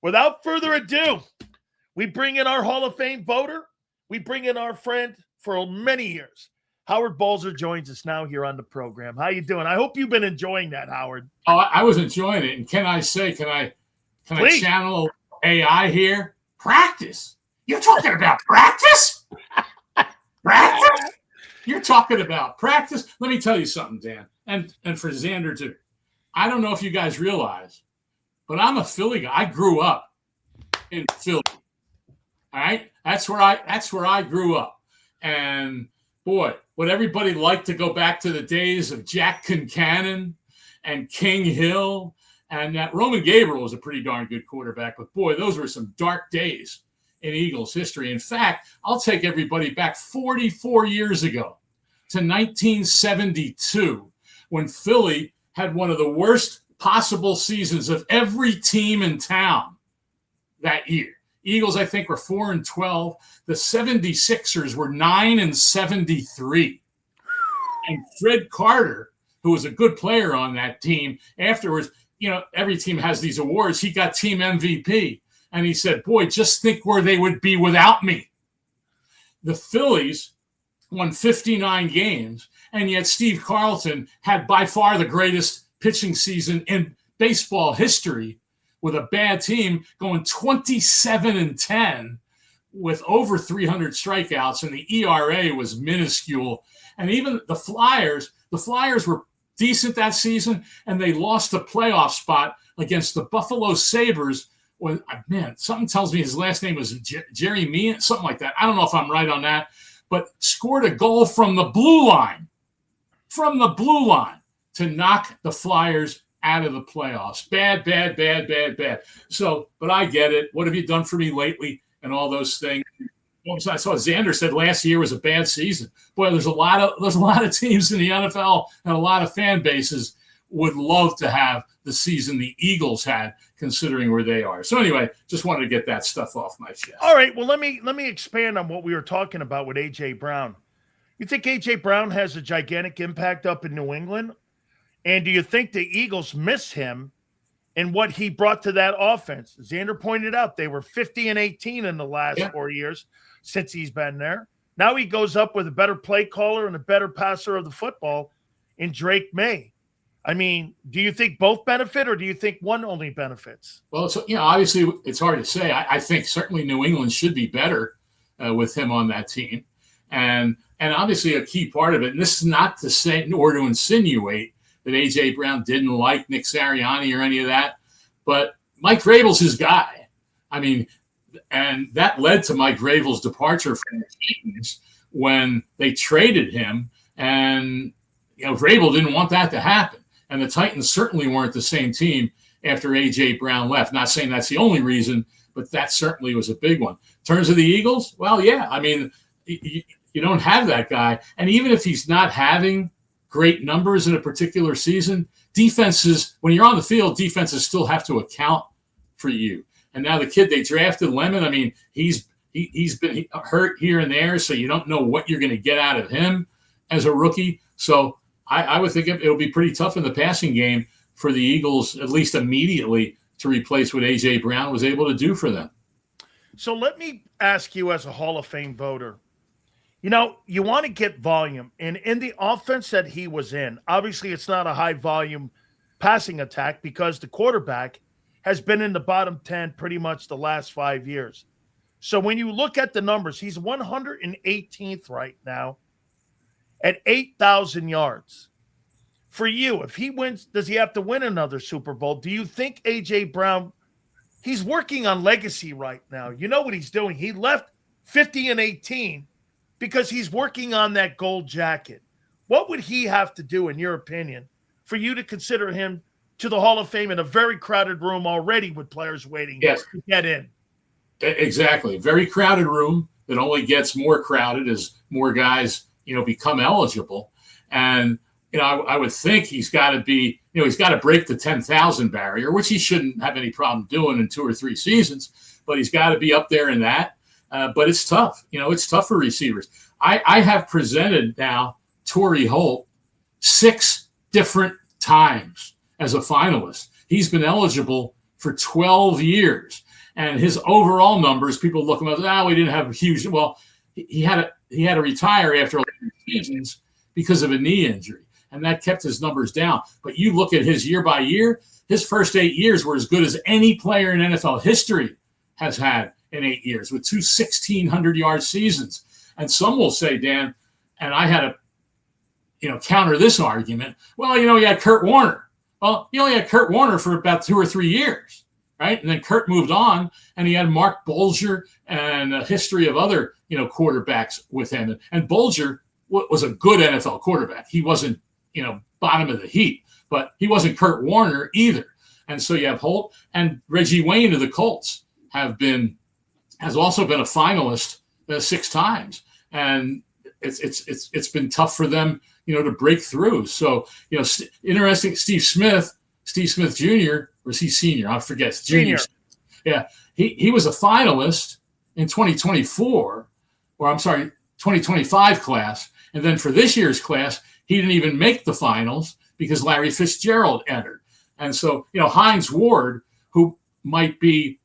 Without further ado, we bring in our Hall of Fame voter. We bring in our friend for many years. Howard Balzer joins us now here on the program. How you doing? I hope you've been enjoying that, Howard. Oh, I was enjoying it. And can I channel AI here? Practice. You're talking about practice? Practice? You're talking about practice? Let me tell you something, Dan, and for Xander too. I don't know if you guys realize, but I'm a Philly guy. I grew up in Philly. All right? That's where I grew up. And boy, would everybody like to go back to the days of Jack Concannon and King Hill, and that Roman Gabriel was a pretty darn good quarterback. But boy, those were some dark days in Eagles history. In fact, I'll take everybody back 44 years ago to 1972, when Philly had one of the worst possible seasons of every team in town that year. Eagles, I think, were 4-12. The 76ers were 9-73. And Fred Carter, who was a good player on that team, afterwards, every team has these awards. He got team MVP. And he said, boy, just think where they would be without me. The Phillies won 59 games, and yet Steve Carlton had by far the greatest pitching season in baseball history, with a bad team going 27-10 with over 300 strikeouts, and the ERA was minuscule. And even the Flyers were decent that season, and they lost a playoff spot against the Buffalo Sabres. When, man, something tells me his last name was Jerry Meehan, something like that. I don't know if I'm right on that, but scored a goal from the blue line to knock the Flyers out of the playoffs. Bad. So, but I get it. What have you done for me lately? And all those things. I saw Xander said last year was a bad season. Boy, there's a lot of teams in the NFL, and a lot of fan bases would love to have the season the Eagles had, considering where they are. So anyway, just wanted to get that stuff off my chest. All right. Well, let me expand on what we were talking about with A.J. Brown. You think A.J. Brown has a gigantic impact up in New England? And do you think the Eagles miss him and what he brought to that offense? Xander pointed out they were 50-18 in the last 4 years since he's been there. Now he goes up with a better play caller and a better passer of the football in Drake May. I mean, do you think both benefit, or do you think one only benefits? Well, obviously it's hard to say. I think certainly New England should be better with him on that team. And obviously a key part of it, and this is not to say or to insinuate that A.J. Brown didn't like Nick Sirianni or any of that, but Mike Vrabel's his guy. I mean, and that led to Mike Vrabel's departure from the Titans when they traded him, and Vrabel didn't want that to happen. And the Titans certainly weren't the same team after A.J. Brown left. Not saying that's the only reason, but that certainly was a big one. In terms of the Eagles, well, yeah, I mean, you don't have that guy. And even if he's not having great numbers in a particular season, defenses, when you're on the field, defenses still have to account for you. And now the kid they drafted, Lemon, I mean, he's been hurt here and there, so you don't know what you're going to get out of him as a rookie. So I would think it'll be pretty tough in the passing game for the Eagles, at least immediately, to replace what A.J. Brown was able to do for them. So let me ask you, as a Hall of Fame voter, you want to get volume. And in the offense that he was in, obviously it's not a high-volume passing attack because the quarterback has been in the bottom 10 pretty much the last 5 years. So when you look at the numbers, he's 118th right now at 8,000 yards. For you, if he wins, does he have to win another Super Bowl? Do you think A.J. Brown, he's working on legacy right now. You know what he's doing. He left 50-18 because he's working on that gold jacket. What would he have to do, in your opinion, for you to consider him to the Hall of Fame in a very crowded room already with players waiting to get in? Exactly. Very crowded room that only gets more crowded as more guys become eligible. And, I would think he's got to be, he's got to break the 10,000 barrier, which he shouldn't have any problem doing in 2 or 3 seasons, but he's got to be up there in that. But it's tough. It's tough for receivers. I have presented now Torrey Holt 6 different times as a finalist. He's been eligible for 12 years. And his overall numbers, people look at him as, we didn't have huge. Well, he had to retire after 11 seasons because of a knee injury, and that kept his numbers down. But you look at his year by year, his first 8 years were as good as any player in NFL history has had in 8 years, with two 1,600-yard seasons. And some will say, Dan, and I had to, counter this argument. Well, he had Kurt Warner. Well, he only had Kurt Warner for about 2 or 3 years, right? And then Kurt moved on, and he had Mark Balzer and a history of other, quarterbacks with him. And Balzer was a good NFL quarterback. He wasn't, bottom of the heap, but he wasn't Kurt Warner either. And so you have Holt and Reggie Wayne of the Colts has also been a finalist 6 times, and it's been tough for them, to break through. So interesting. Steve Smith Jr. or is he senior? I forget. Junior. Yeah, he was a finalist in 2025 class, and then for this year's class, he didn't even make the finals because Larry Fitzgerald entered. And so Hines Ward, who might be,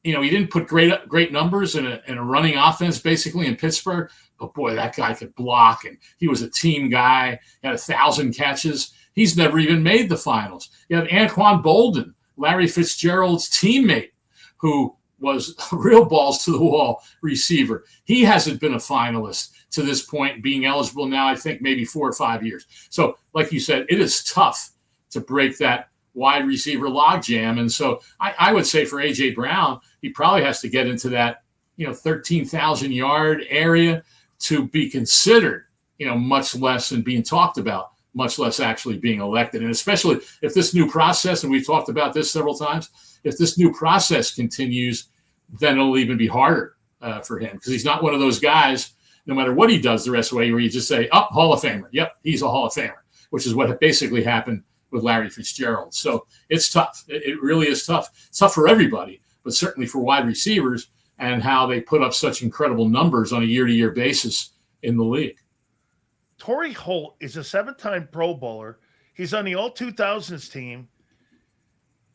he didn't put great numbers in a running offense basically in Pittsburgh, but boy, that guy could block, and he was a team guy, had 1,000 catches. He's never even made the finals. You have Anquan Bolden, Larry Fitzgerald's teammate, who was a real balls to the wall receiver. He hasn't been a finalist to this point, being eligible now, I think maybe 4 or 5 years. So like you said, it is tough to break that wide receiver logjam. And so I would say for A.J. Brown, he probably has to get into that, 13,000 yard area to be considered, much less than being talked about, much less actually being elected. And especially if this new process, and we've talked about this several times, if this new process continues, then it'll even be harder for him, because he's not one of those guys, no matter what he does the rest of the way, where you just say, Hall of Famer. Yep, he's a Hall of Famer, which is what basically happened with Larry Fitzgerald. So it's tough. It really is tough. It's tough for everybody, but certainly for wide receivers and how they put up such incredible numbers on a year-to-year basis in the league. Torrey Holt is a 7-time Pro Bowler. He's on the All-2000s team.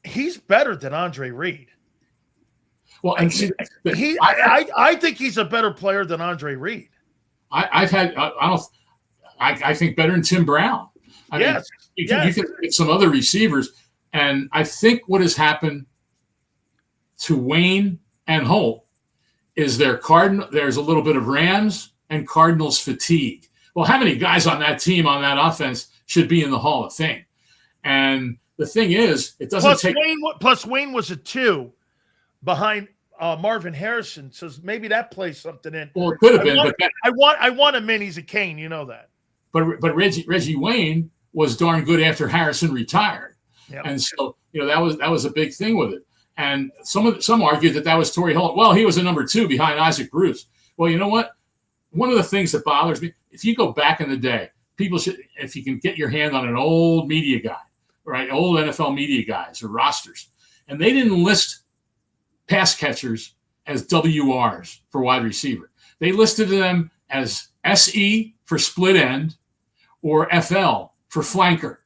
He's better than Andre Reed. Well, and I think he's a better player than Andre Reed. I think better than Tim Brown. I mean, you can get some other receivers, and I think what has happened to Wayne and Holt is there's a little bit of Rams and Cardinals fatigue. Well, how many guys on that team, on that offense, should be in the Hall of Fame? And the thing is, it doesn't take. Plus, Wayne was a 2 behind Marvin Harrison, so maybe that plays something in. Well, it could have been, I want him in. He's a Kane, you know that. But Reggie Wayne was darn good after Harrison retired, and so that was a big thing with it. And some argued that was Torrey Holt. Well, he was a number 2 behind Isaac Bruce. Well, you know what? One of the things that bothers me, if you go back in the day, people should, if you can get your hand on an old media guy, right, old NFL media guys or rosters, and they didn't list pass catchers as WRs for wide receiver. They listed them as SE for split end or FL for flanker.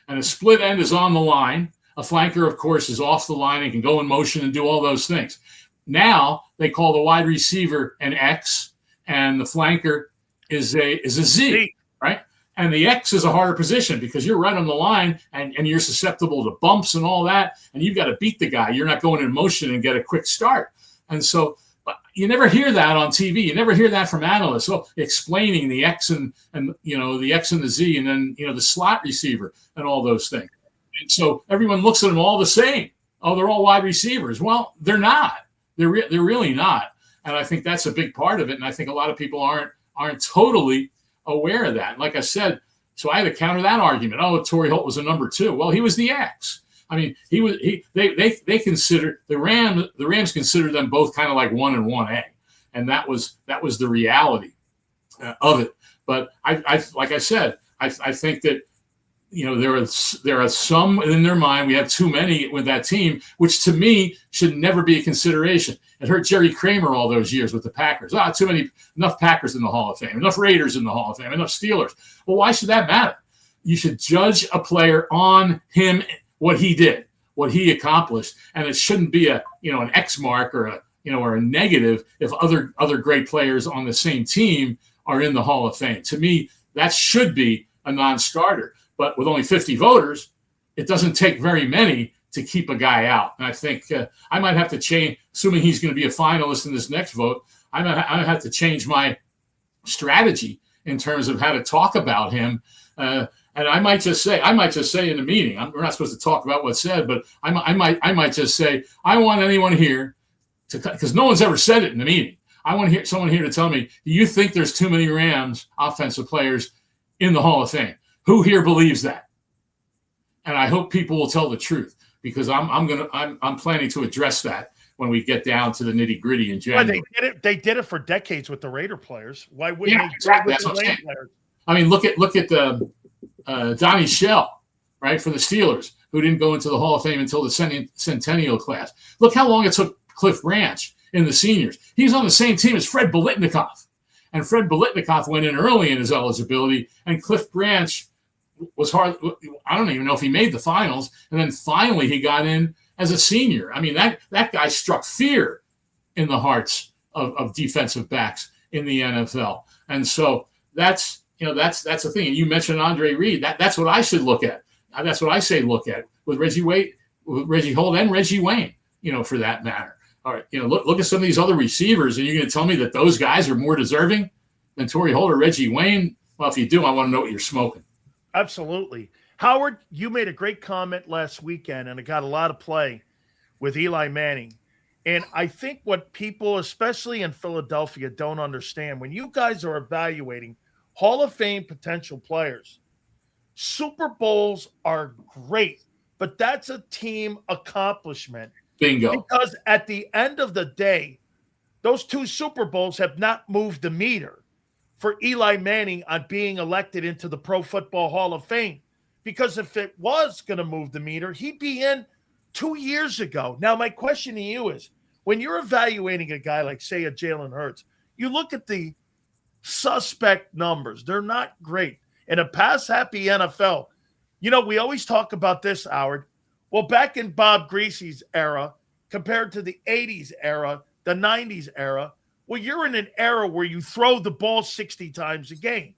And a split end is on the line. A flanker, of course, is off the line and can go in motion and do all those things. Now they call the wide receiver an X, and the flanker is a Z, right? And the X is a harder position because you're right on the line and you're susceptible to bumps and all that, and you've got to beat the guy. You're not going in motion and get a quick start. And so you never hear that on TV. You never hear that from analysts explaining the X and the X and the Z, and then the slot receiver and all those things. And so everyone looks at them all the same. Oh, they're all wide receivers. Well, they're not. They're really not. And I think that's a big part of it. And I think a lot of people aren't totally aware of that. And like I said, so I had to counter that argument. Oh, Torrey Holt was a number 2. Well, he was the X. I mean, they considered the Rams considered them both kind of like 1 and 1A, and that was the reality of it. But like I said, I think that there are some in their mind. We have too many with that team, which to me should never be a consideration. It hurt Jerry Kramer all those years with the Packers. Too many, enough Packers in the Hall of Fame, enough Raiders in the Hall of Fame, enough Steelers. Well, why should that matter? You should judge a player on him, what he did. what he accomplished, and it shouldn't be an X mark or a negative if other great players on the same team are in the Hall of Fame. To me, that should be a non-starter. But with only 50 voters, it doesn't take very many to keep a guy out. And I think I might have to change, assuming he's going to be a finalist in this next vote, I might have to change my strategy in terms of how to talk about him. And I might just say in the meeting, we're not supposed to talk about what's said, but I might just say, I want anyone here to, because no one's ever said it in the meeting. I want to hear someone here to tell me, do you think there's too many Rams offensive players in the Hall of Fame? Who here believes that? And I hope people will tell the truth, because I'm planning to address that when we get down to the nitty gritty in January. Well, they did it for decades with the Raider players. Why wouldn't they exactly. do it with the Raider players? I mean, look at Donnie Shell, right, for the Steelers, who didn't go into the Hall of Fame until the Centennial class. Look how long it took Cliff Branch in the seniors. He was on the same team as Fred Biletnikoff. And Fred Biletnikoff went in early in his eligibility, and Cliff Branch was hard. I don't even know if he made the finals. And then finally he got in as a senior. I mean, that guy struck fear in the hearts of defensive backs in the NFL. And so that's the thing. And you mentioned Andre Reed. That's what I should look at. That's what I say look at with Reggie Holt and Reggie Wayne, for that matter. All right, look at some of these other receivers, and you're going to tell me that those guys are more deserving than Torrey Holt or Reggie Wayne? Well, if you do, I want to know what you're smoking. Absolutely. Howard, you made a great comment last weekend, and it got a lot of play with Eli Manning. And I think what people, especially in Philadelphia, don't understand, when you guys are evaluating Hall of Fame potential players, Super Bowls are great, but that's a team accomplishment. Bingo. Because at the end of the day, those 2 Super Bowls have not moved the meter for Eli Manning on being elected into the Pro Football Hall of Fame. Because if it was going to move the meter, he'd be in 2 years ago. Now, my question to you is, when you're evaluating a guy like, say, a Jalen Hurts, you look at the suspect numbers. They're not great. In a pass-happy NFL, we always talk about this, Howard. Well, back in Bob Greasy's era, compared to the 80s era, the 90s era, well, you're in an era where you throw the ball 60 times a game,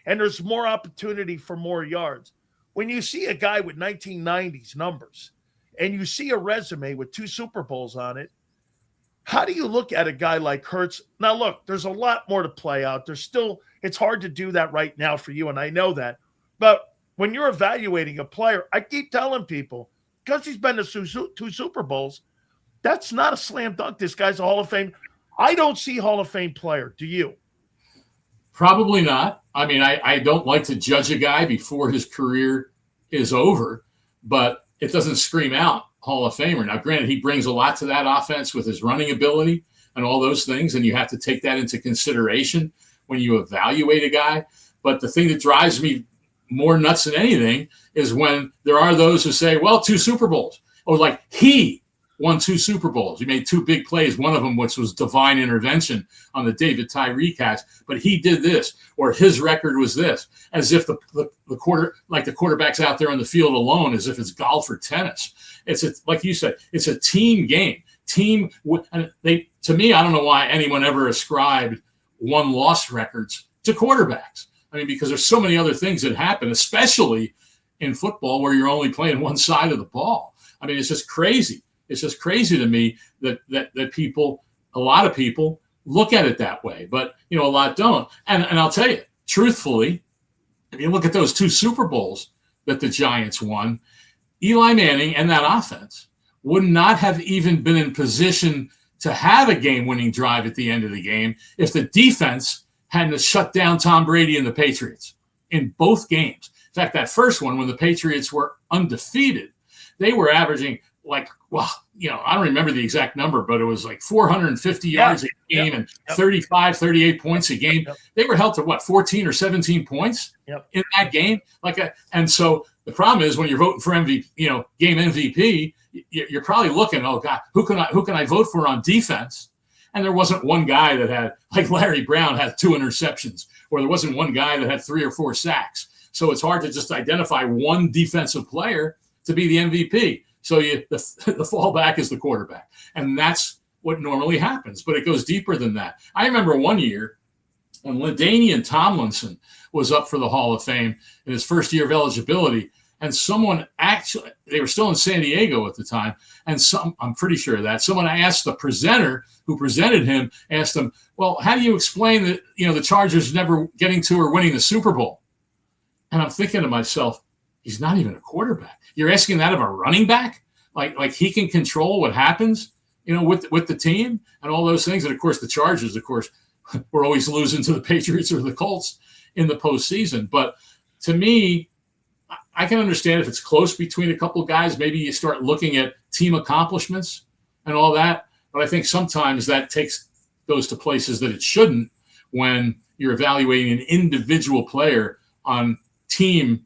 and there's more opportunity for more yards. When you see a guy with 1990s numbers, and you see a resume with 2 Super Bowls on it, how do you look at a guy like Hurts? Now, look, there's a lot more to play out. It's hard to do that right now for you, and I know that. But when you're evaluating a player, I keep telling people, because he's been to 2 Super Bowls, that's not a slam dunk. This guy's a Hall of Fame. I don't see Hall of Fame player. Do you? Probably not. I mean, I don't like to judge a guy before his career is over, but it doesn't scream out Hall of Famer. Now, granted, he brings a lot to that offense with his running ability and all those things, and you have to take that into consideration when you evaluate a guy. But the thing that drives me more nuts than anything is when there are those who say, well, 2 Super Bowls, or like he won 2 Super Bowls. He made 2 big plays, one of them which was divine intervention on the David Tyree catch, but he did this, or his record was this, as if the quarterback's out there on the field alone, as if it's golf or tennis. Like you said, it's a team game. To me, I don't know why anyone ever ascribed 1-loss records to quarterbacks. I mean, because there's so many other things that happen, especially in football where you're only playing one side of the ball. I mean, it's just crazy. It's just crazy to me that a lot of people look at it that way, but a lot don't. And I'll tell you, truthfully, if you look at those 2 Super Bowls that the Giants won, Eli Manning and that offense would not have even been in position to have a game-winning drive at the end of the game if the defense hadn't shut down Tom Brady and the Patriots in both games. In fact, that first one, when the Patriots were undefeated, they were averaging I don't remember the exact number, but it was like 450 yards a game and 35, 38 points a game. They were held to 14 or 17 points in that game. And so the problem is when you're voting for MVP, game MVP, you're probably looking, oh God, who can I vote for on defense? And there wasn't one guy that had, like Larry Brown had 2 interceptions, or there wasn't one guy that had 3 or 4 sacks. So it's hard to just identify one defensive player to be the MVP. So the fallback is the quarterback. And that's what normally happens. But it goes deeper than that. I remember one year when LaDainian Tomlinson was up for the Hall of Fame in his first year of eligibility. And someone actually, they were still in San Diego at the time, and I'm pretty sure of that. Someone asked the presenter who presented him, asked him, well, how do you explain that, the Chargers never getting to or winning the Super Bowl? And I'm thinking to myself, he's not even a quarterback. You're asking that of a running back? Like he can control what happens, with the team and all those things. And of course, the Chargers, were always losing to the Patriots or the Colts in the postseason. But to me, I can understand if it's close between a couple of guys, maybe you start looking at team accomplishments and all that. But I think sometimes that goes to places that it shouldn't when you're evaluating an individual player on team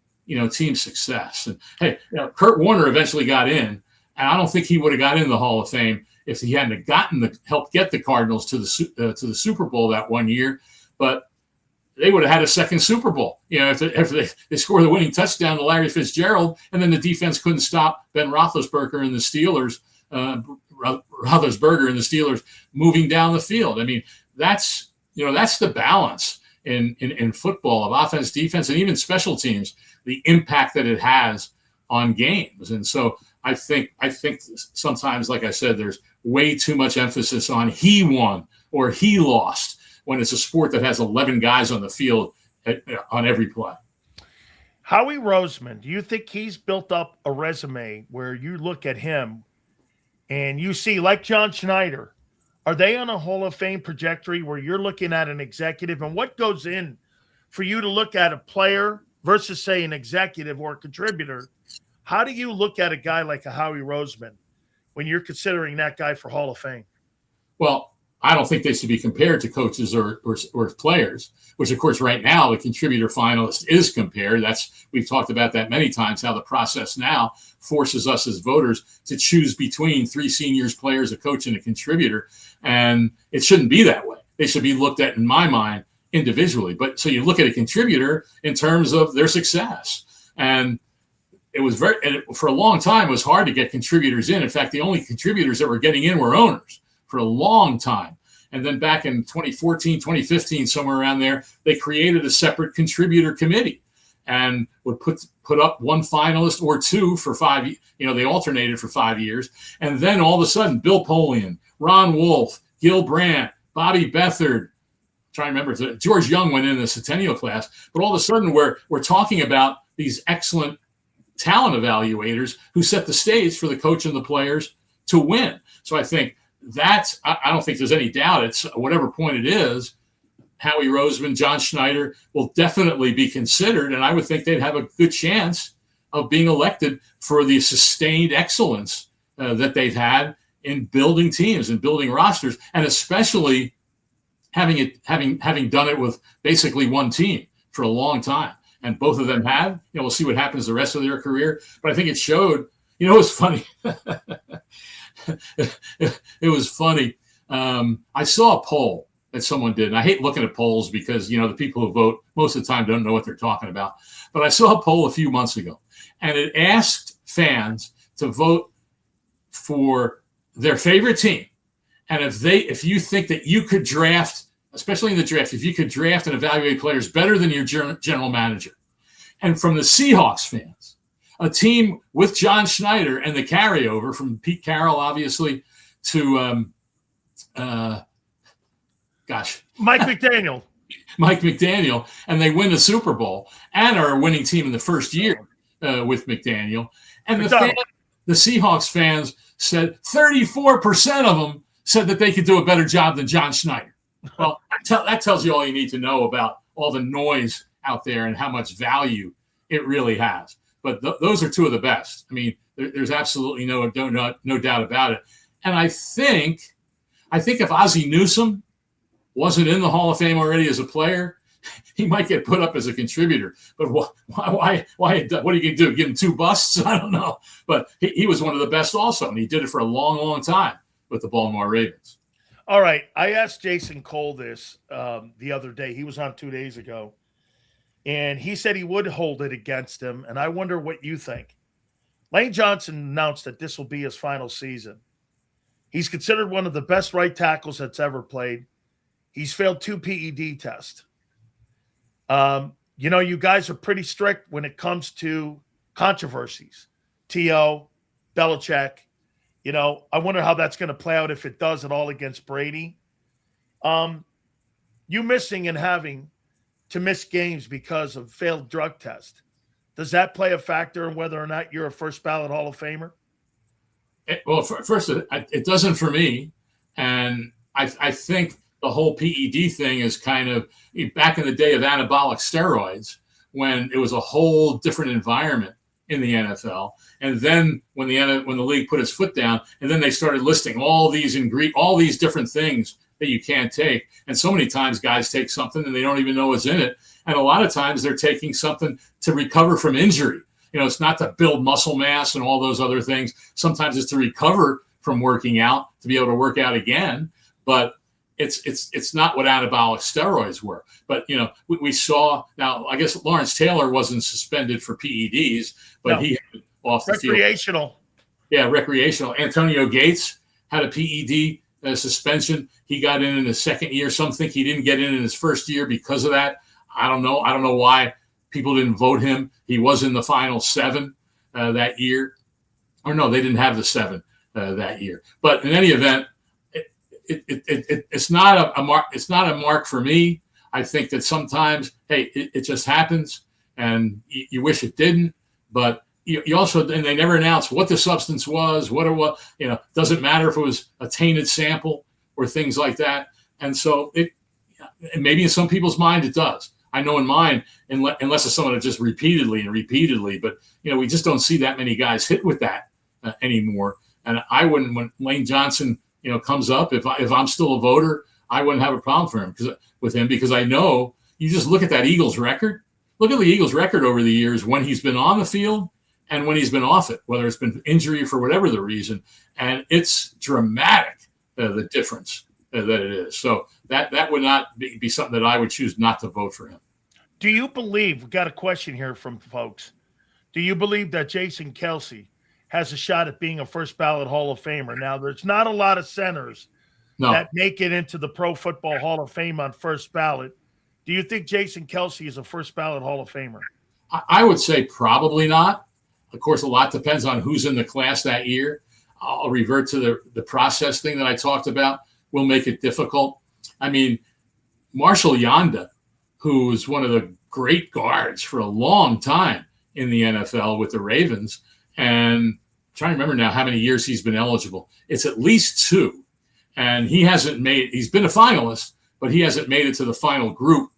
success. And hey, Kurt Warner eventually got in, and I don't think he would have got in the Hall of Fame if he hadn't helped get the Cardinals to the Super Bowl that one year. But they would have had a second Super Bowl, after they scored the winning touchdown to Larry Fitzgerald, and then the defense couldn't stop Ben Roethlisberger and the Steelers, moving down the field. I mean, that's the balance in football of offense, defense, and even special teams, the impact that it has on games. And so I think sometimes, like I said, there's way too much emphasis on he won or he lost, when it's a sport that has 11 guys on the field on every play. Howie Roseman, do you think he's built up a resume where you look at him and you see, like John Schneider, are they on a Hall of Fame trajectory where you're looking at an executive, and what goes in for you to look at a player versus, say, an executive or a contributor? How do you look at a guy like a Howie Roseman when you're considering that guy for Hall of Fame? Well, I don't think they should be compared to coaches or players, which, of course, right now the contributor finalist is compared. We've talked about that many times, how the process now forces us as voters to choose between 3 seniors, players, a coach, and a contributor. And it shouldn't be that way. They should be looked at, in my mind, individually. But so you look at a contributor in terms of their success. And it was for a long time, it was hard to get contributors in. In fact, the only contributors that were getting in were owners for a long time. And then back in 2014, 2015, somewhere around there, they created a separate contributor committee and would put up one finalist or two for 5, they alternated for 5 years. And then all of a sudden, Bill Polian, Ron Wolf, Gil Brandt, Bobby Beathard, trying to remember, George Young went in the Centennial class, but all of a sudden we're talking about these excellent talent evaluators who set the stage for the coach and the players to win. So I think I don't think there's any doubt. It's whatever point it is, Howie Roseman, John Schneider will definitely be considered, and I would think they'd have a good chance of being elected for the sustained excellence that they've had in building teams and building rosters, and especially having done it with basically one team for a long time. And both of them have. We'll see what happens the rest of their career. But I think it showed. It was funny. It was funny. I saw a poll that someone did, and I hate looking at polls because, the people who vote most of the time don't know what they're talking about. But I saw a poll a few months ago, and it asked fans to vote for their favorite team. And if you think that you could draft, especially in the draft, if you could draft and evaluate players better than your general manager. And from the Seahawks fans, a team with John Schneider and the carryover from Pete Carroll, obviously, to Mike McDaniel. Mike McDaniel, and they win the Super Bowl and are a winning team in the first year with McDaniel. And the Seahawks fans said 34% of them said that they could do a better job than John Schneider. Well, that tells you all you need to know about all the noise out there and how much value it really has. But those are two of the best. I mean, there's absolutely no doubt about it. And I think if Ozzie Newsome wasn't in the Hall of Fame already as a player, he might get put up as a contributor. But why? What are you going to do? Give him 2 busts? I don't know. But he was one of the best also, and he did it for a long, long time with the Baltimore Ravens. All right. I asked Jason Cole this the other day. He was on 2 days ago, and he said he would hold it against him. And I wonder what you think. Lane Johnson announced that this will be his final season. He's considered one of the best right tackles that's ever played. He's failed 2 PED tests. You guys are pretty strict when it comes to controversies. T.O., Belichick. I wonder how that's going to play out if it does at all against Brady. You missing and having to miss games because of failed drug test. Does that play a factor in whether or not you're a first ballot Hall of Famer? Well, first, it doesn't for me. And I think the whole PED thing is kind of back in the day of anabolic steroids when it was a whole different environment in the NFL. And then when the league put its foot down, and then they started listing all these different things that you can't take. And so many times guys take something and they don't even know what's in it. And a lot of times they're taking something to recover from injury. It's not to build muscle mass and all those other things. Sometimes it's to recover from working out, to be able to work out again. But it's not what anabolic steroids were. But, we saw now, I guess Lawrence Taylor wasn't suspended for PEDs, but he had off the field. Recreational. Yeah, recreational. Antonio Gates had a PED suspension. He got in his second year. Some think he didn't get in his first year because of that. I don't know. I don't know why people didn't vote him. He was in the final 7 that year. Or no, they didn't have the 7 that year. But in any event, it's not a mark. It's not a mark for me. I think that sometimes, hey, it just happens, and you wish it didn't. But you also, and they never announced what the substance was, doesn't matter if it was a tainted sample or things like that. And so maybe in some people's mind it does. I know in mine, unless it's someone that just repeatedly, but we just don't see that many guys hit with that anymore. And I wouldn't, when Lane Johnson, comes up, if I'm still a voter, I wouldn't have a problem with him because I know you just look at that Eagles record. Look at the Eagles record over the years when he's been on the field and when he's been off it, whether it's been injury for whatever the reason. And it's dramatic, the difference that it is. So that would not be something that I would choose not to vote for him. Do you believe, we got a question here from folks, do you believe that Jason Kelce has a shot at being a first ballot Hall of Famer? Now, there's not a lot of centers that make it into the Pro Football Hall of Fame on first ballot. Do you think Jason Kelce is a first ballot Hall of Famer? I would say probably not. Of course, a lot depends on who's in the class that year. I'll revert to the process thing that I talked about. Will make it difficult. I mean, Marshall Yanda, who was one of the great guards for a long time in the NFL with the Ravens, and I'm trying to remember now how many years he's been eligible. It's at least 2. And he's been a finalist, but he hasn't made it to the final group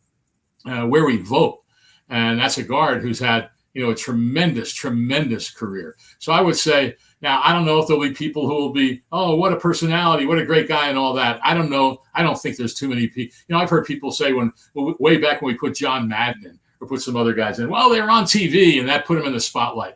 where we vote. And that's a guard who's had, a tremendous, tremendous career. So I would say, now, I don't know if there'll be people who will be, oh, what a personality, what a great guy and all that. I don't know. I don't think there's too many people. I've heard people say way back when we put John Madden in or put some other guys in, well, they were on TV and that put them in the spotlight.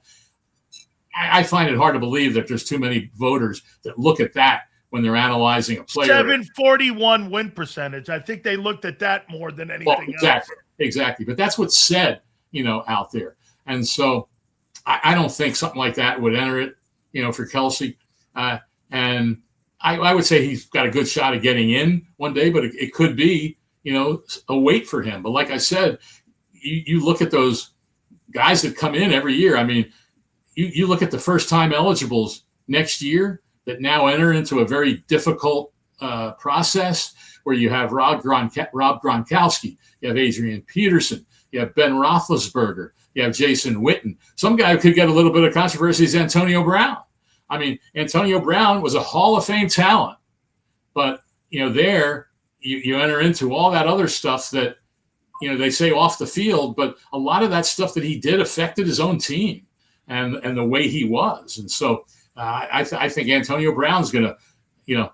I find it hard to believe that there's too many voters that look at that when they're analyzing a player. 741 win percentage. I think they looked at that more than anything else. Exactly. But that's what's said, out there. And so I don't think something like that would enter it, for Kelce. And I would say he's got a good shot of getting in one day, but it could be, a wait for him. But like I said, you look at those guys that come in every year. I mean, you look at the first-time eligibles next year that now enter into a very difficult process where you have Rob Gronkowski, you have Adrian Peterson, you have Ben Roethlisberger, you have Jason Witten. Some guy who could get a little bit of controversy is Antonio Brown. I mean, Antonio Brown was a Hall of Fame talent, but, there you enter into all that other stuff that, they say off the field, but a lot of that stuff that he did affected his own team and the way he was. And so I think Antonio Brown's going to,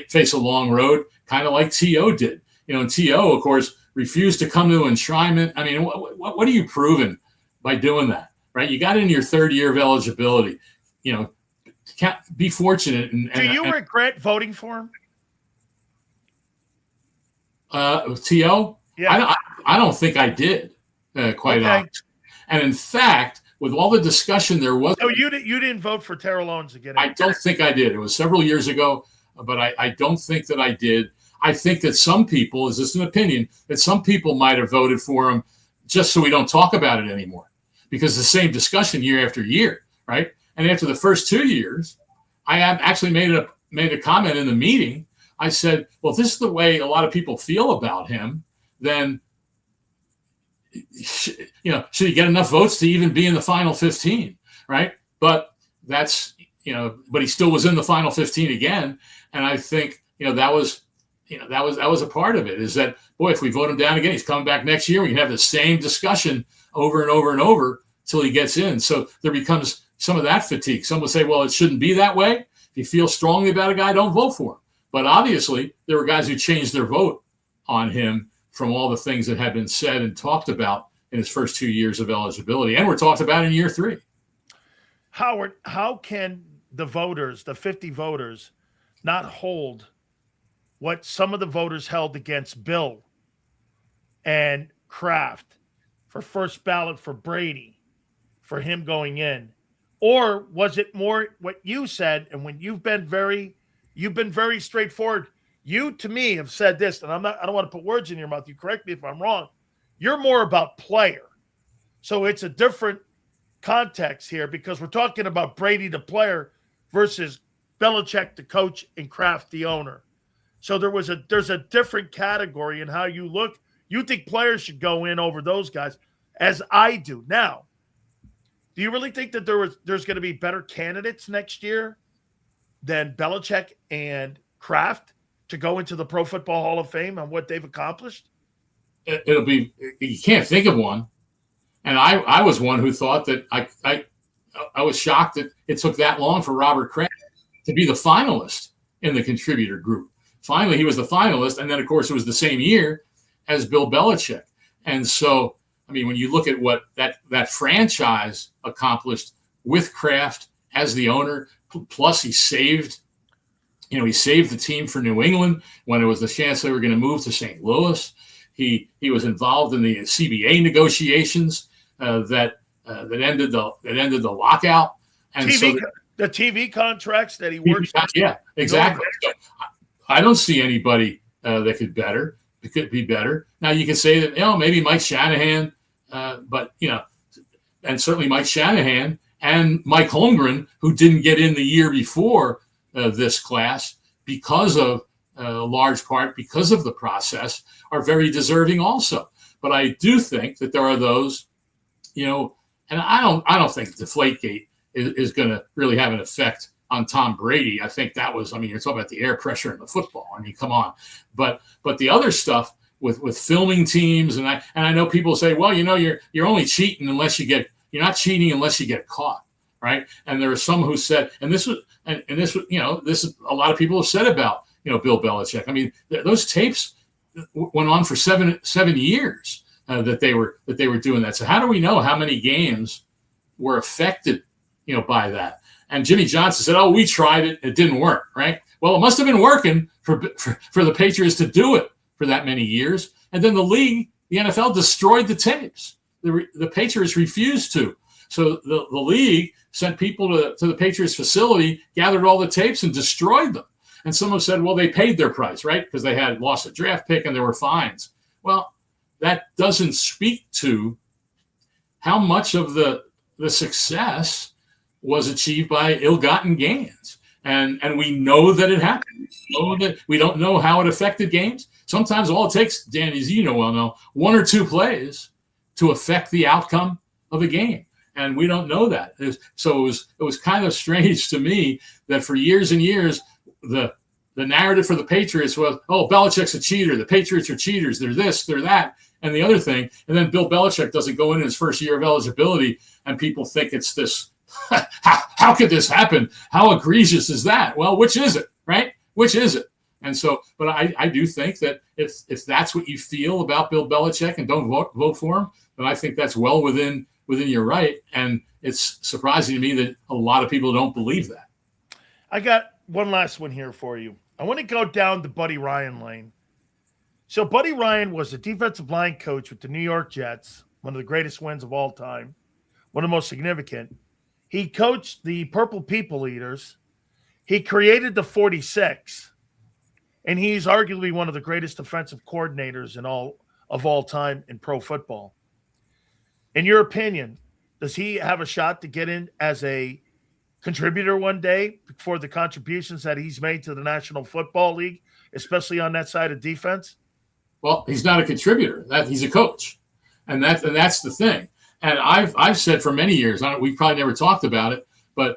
face a long road, kind of like T.O. did. And T.O., of course, refused to come to enshrinement. I mean, what are you proving by doing that, right? You got in your 3rd year of eligibility. Be fortunate. Do you regret voting for him? T.O.? Yeah. I don't think I did, quite honestly. And in fact, with all the discussion there was. Oh, you didn't vote for Terrell Owens again? I don't think I did. It was several years ago, but I don't think that I did. I think that some people, is this an opinion, that some people might have voted for him just so we don't talk about it anymore, because the same discussion year after year, right? And after the first 2 years, I actually made a comment in the meeting. I said, well, if this is the way a lot of people feel about him, then should he get enough votes to even be in the final 15, right? But that's, but he still was in the final 15 again. And I think, that was a part of it, is that, boy, if we vote him down again, he's coming back next year. We can have the same discussion over and over and over till he gets in. So there becomes some of that fatigue. Some will say, well, it shouldn't be that way. If you feel strongly about a guy, don't vote for him. But obviously, there were guys who changed their vote on him from all the things that had been said and talked about in his first 2 years of eligibility, and were talked about in year 3. Howard, how can the voters, the 50 voters, not hold what some of the voters held against Bill and Kraft for first ballot for Brady, for him going in? Or was it more what you said? And when you've been very straightforward. You, to me, have said this, and I don't want to put words in your mouth. You correct me if I'm wrong. You're more about player. So it's a different context here, because we're talking about Brady the player versus Belichick the coach and Kraft the owner. So there's a different category in how you look. You think players should go in over those guys, as I do. Now, do you really think that there's going to be better candidates next year than Belichick and Kraft to go into the Pro Football Hall of Fame and what they've accomplished? It'll be, you can't think of one. And I was one who thought that I was shocked that it took that long for Robert Kraft to be the finalist in the contributor group. Finally, he was the finalist. And then, of course, it was the same year as Bill Belichick. And so, I mean, when you look at what that franchise accomplished with Kraft as the owner, plus he saved the team for New England when it was the chance they were going to move to St. Louis. He was involved in the CBA negotiations that ended the lockout. And the TV contracts that he works. Yeah, exactly. So I don't see anybody that could be better. Now you can say that maybe Mike Shanahan, but and certainly Mike Shanahan and Mike Holmgren, who didn't get in the year before this class because of large part because of the process, are very deserving also. But I do think that there are those, and I don't think Deflategate is going to really have an effect on Tom Brady. I think that was, you're talking about the air pressure in the football. Come on. But the other stuff with filming teams, and I know people say, well, you're only cheating you're not cheating unless you get caught, right? And there are some who said, this is a lot of people have said about Bill Belichick. Those tapes went on for seven years that they were doing that. So how do we know how many games were affected, by that? And Jimmy Johnson said, "Oh, we tried it; it didn't work." Right? Well, it must have been working for the Patriots to do it for that many years, and then the league, the NFL, destroyed the tapes. The Patriots refused to. So the league sent people to the Patriots facility, gathered all the tapes, and destroyed them. And some have said, well, they paid their price, right? Because they had lost a draft pick and there were fines. Well, that doesn't speak to how much of the success was achieved by ill-gotten gains. And we know that it happened. We don't know how it affected games. Sometimes all it takes, Dan, as you well know, 1 or 2 plays to affect the outcome of a game. And we don't know that. So it was kind of strange to me that for years and years, the narrative for the Patriots was, oh, Belichick's a cheater. The Patriots are cheaters. They're this, they're that, and the other thing. And then Bill Belichick doesn't go in his first year of eligibility, and people think it's this, how could this happen? How egregious is that? Well, which is it, right? Which is it? And so, but I do think that if that's what you feel about Bill Belichick and don't vote for him, then I think that's well within your right. And it's surprising to me that a lot of people don't believe that. I got one last one here for you. I want to go down the Buddy Ryan lane. So Buddy Ryan was a defensive line coach with the New York Jets, one of the greatest wins of all time, one of the most significant. He coached the Purple People Eaters. He created the 46, and he's arguably one of the greatest defensive coordinators of all time in pro football. In your opinion, does he have a shot to get in as a contributor one day for the contributions that he's made to the National Football League, especially on that side of defense? Well, he's not a contributor. He's a coach, and that's the thing. And I've said for many years, we've probably never talked about it, but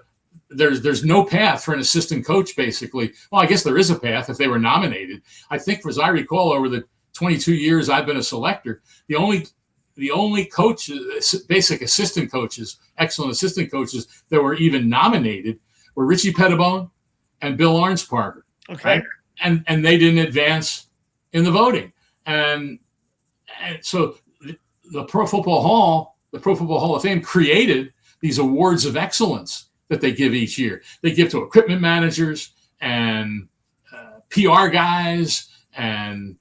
there's no path for an assistant coach, basically. Well, I guess there is a path if they were nominated. I think, as I recall, over the 22 years I've been a selector, the only coaches, basic assistant coaches, excellent assistant coaches that were even nominated were Richie Pettibone and Bill Arnsparger. Okay. Right? And they didn't advance in the voting. And so the Pro Football Hall of Fame created these awards of excellence that they give each year. They give to equipment managers and PR guys and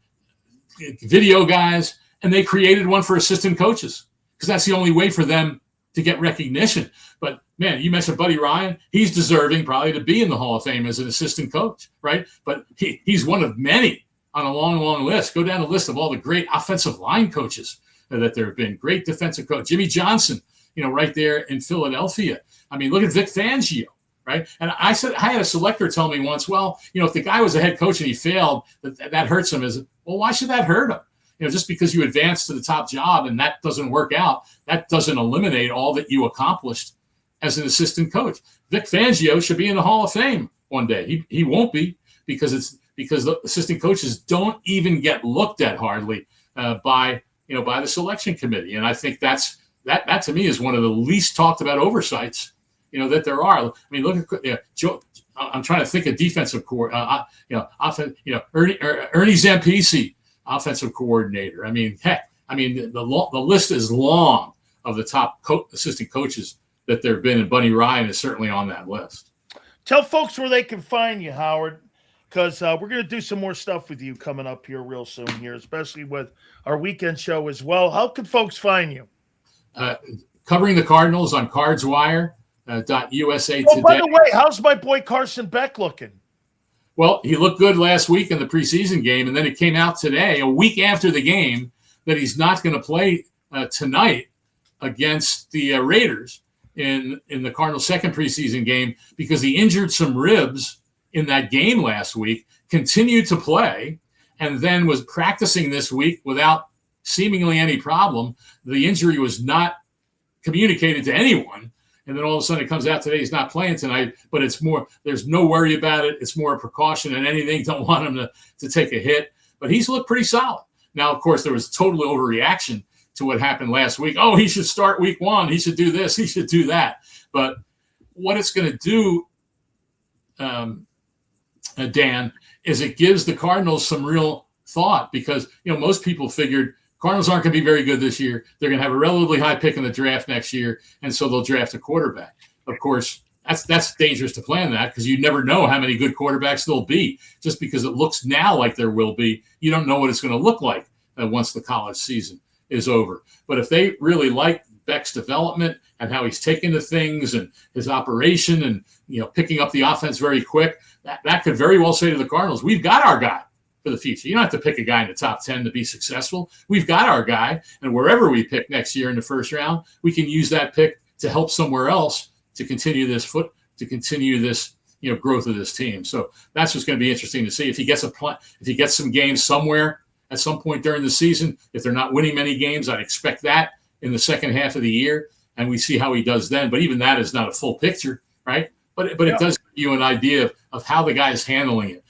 video guys, and they created one for assistant coaches because that's the only way for them to get recognition. But man, you mentioned Buddy Ryan. He's deserving probably to be in the Hall of Fame as an assistant coach, right? But he's one of many on a long, long list. Go down the list of all the great offensive line coaches that there have been. Great defensive coach. Jimmy Johnson, right there in Philadelphia. I mean, look at Vic Fangio, right? And I had a selector tell me once, well, if the guy was a head coach and he failed, that hurts him. Well, why should that hurt him? Just because you advance to the top job and that doesn't work out, that doesn't eliminate all that you accomplished as an assistant coach. Vic Fangio should be in the Hall of Fame one day. He won't be because the assistant coaches don't even get looked at hardly by the selection committee. And I think that to me is one of the least talked about oversights that there are. I mean, look at Joe. I'm trying to think of defensive core. Ernie Zampisi, offensive coordinator. I mean, heck, the list is long of the top assistant coaches that there have been, and Buddy Ryan is certainly on that list. Tell folks where they can find you, Howard, because we're going to do some more stuff with you coming up here real soon here, especially with our weekend show as well. How can folks find you? Covering the Cardinals on CardsWire. .USA Today. By the way, how's my boy Carson Beck looking? Well, he looked good last week in the preseason game, and then it came out today, a week after the game, that he's not going to play tonight against the Raiders in the Cardinals' second preseason game because he injured some ribs in that game last week, continued to play, and then was practicing this week without seemingly any problem. The injury was not communicated to anyone. And then all of a sudden it comes out today he's not playing tonight, but it's more, there's no worry about it. It's more a precaution than anything. Don't want him to take a hit. But he's looked pretty solid. Now, of course, there was total overreaction to what happened last week. Oh, he should start week one. He should do this. He should do that. But what it's going to do, Dan, is it gives the Cardinals some real thought because, most people figured Cardinals aren't going to be very good this year. They're going to have a relatively high pick in the draft next year, and so they'll draft a quarterback. Of course, that's dangerous to plan that because you never know how many good quarterbacks there'll be. Just because it looks now like there will be, you don't know what it's going to look like once the college season is over. But if they really like Beck's development and how he's taken to things and his operation and picking up the offense very quick, that could very well say to the Cardinals, we've got our guy for the future. You don't have to pick a guy in the top 10 to be successful. We've got our guy, and wherever we pick next year in the first round, we can use that pick to help somewhere else to continue this growth of this team. So that's what's going to be interesting to see if he gets some games somewhere at some point during the season. If they're not winning many games, I'd expect that in the second half of the year, and we see how he does then. But even that is not a full picture, right? But it does give you an idea of how the guy is handling it.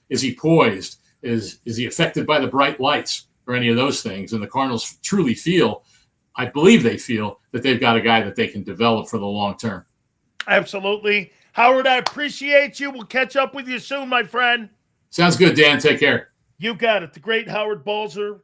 Is he poised? Is he affected by the bright lights or any of those things? And the Cardinals truly I believe they feel that they've got a guy that they can develop for the long term. Absolutely. Howard, I appreciate you. We'll catch up with you soon, my friend. Sounds good, Dan. Take care. You got it. The great Howard Balzer,